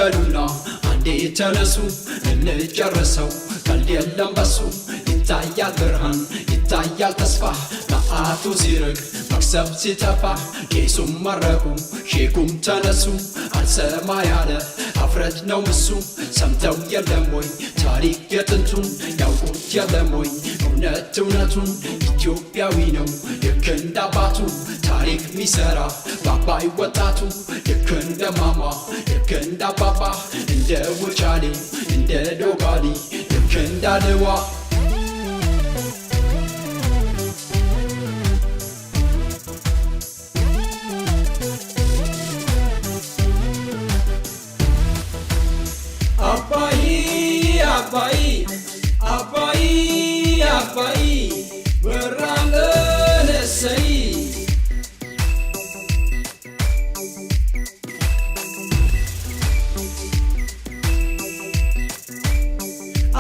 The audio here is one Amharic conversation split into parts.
በሉና አንዴ ተነሱ እንጨርሰው ቀልድ የለም በሱ ይታያል ብርሃን ይታያል ተስፋ መዓቱ ሲርቅ መቅሰፍት ሲጠፋ ቄሱም መረቁ ሼኩም ተነሱ አልሰማ ያለ አፍረት ነው ምሱ ሰምተው የለም ወይ ታሪክ የጥንቱን ያውቁት የለም ወይ እውነት እውነቱን ኢትዮጵያዊ ነው ልክ እንደ አባቱ ታሪክ ሚሰራ ባባይ ወጣቱ ልክ እንደ ማማ ልክ እንደ አባባ እንደ ውጫሌ እንደ ዶጋሊ ልክ እንደ አድዋ አባይ አባይ አባይ ወራለን እሰይ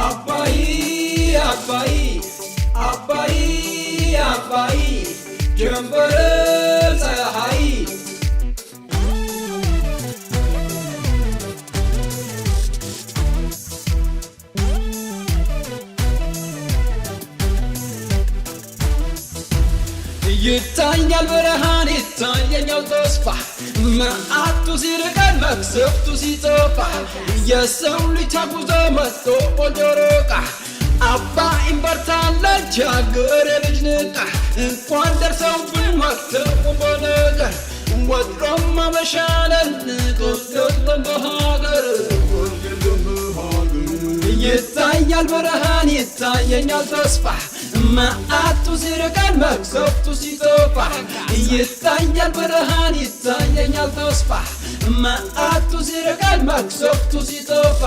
አባይ አባይ አባይ አባይ ጀንበር ፀሐይ ይታያል ብርሃን ይታየኛል ተስፋ መዓቱ ሲርቀን መቅሰፍቱ ሲጠፋ የሰው ልጅ ተጉዞ መጥቶ ቆንጆሮቃ አባይን በርታለች አገሬ ልጅ ንቃ እንኳን ደርሰውብን መክተው በነገር ወጥሮም አበሻለን ቆስቆስለን በሀገር ይታያል ብርሃን ይታየኛል ተስፋ መዓቱ ሲርቀን መቅሰፍቱ ሲጠፋ ይታያል ብርሃን ይታየኛል ተስፋ መዓቱ ሲርቀን መቅሰፍቱ ሲጠፋ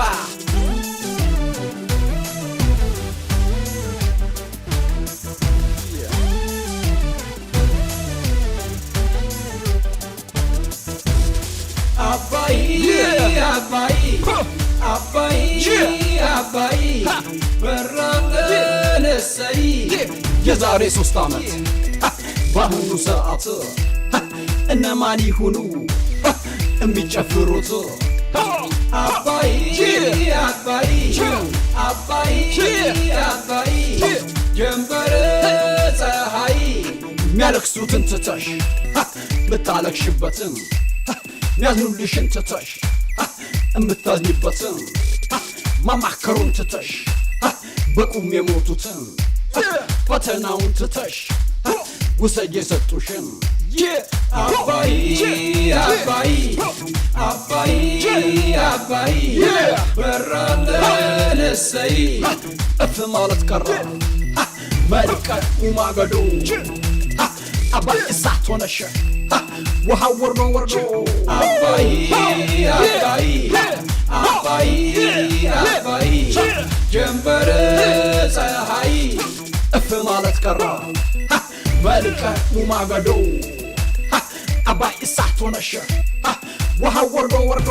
አባይ አባይ አባይ አባይ በራለን እሰይ የዛሬ 3 ዓመት በአሁኑ ሰዓት እነማን ይሁኑ የሚጨፍሩት አባይ አባይ አባይ አባይ ጀንበር ፀሐይ የሚያለቅሱትን ትተሽ ብታለቅሽበትም ሚያዝኑልሽን ትተሽ እምታዝኝበትም ማማከሩን ትተሽ በቁም የሞቱትን ፈተናውን ትተሽ ውሰጅ የሰጡሽን አባይ አባይ አባይ አባይ በራለን እሰይ እፍ ማለት ቀረ መልቀቁ ማገዶ አባይ እሳት ሆነሽ ውሃው ወርዶ ወርዶ አባይ አባይ አባይ አባይ ጀንበር ፀሐይ እፍ ማለት ቀረ መልቀቁ ማገዶ አባይ እሳት ሆነሽ ውሃው ወርዶ ወርዶ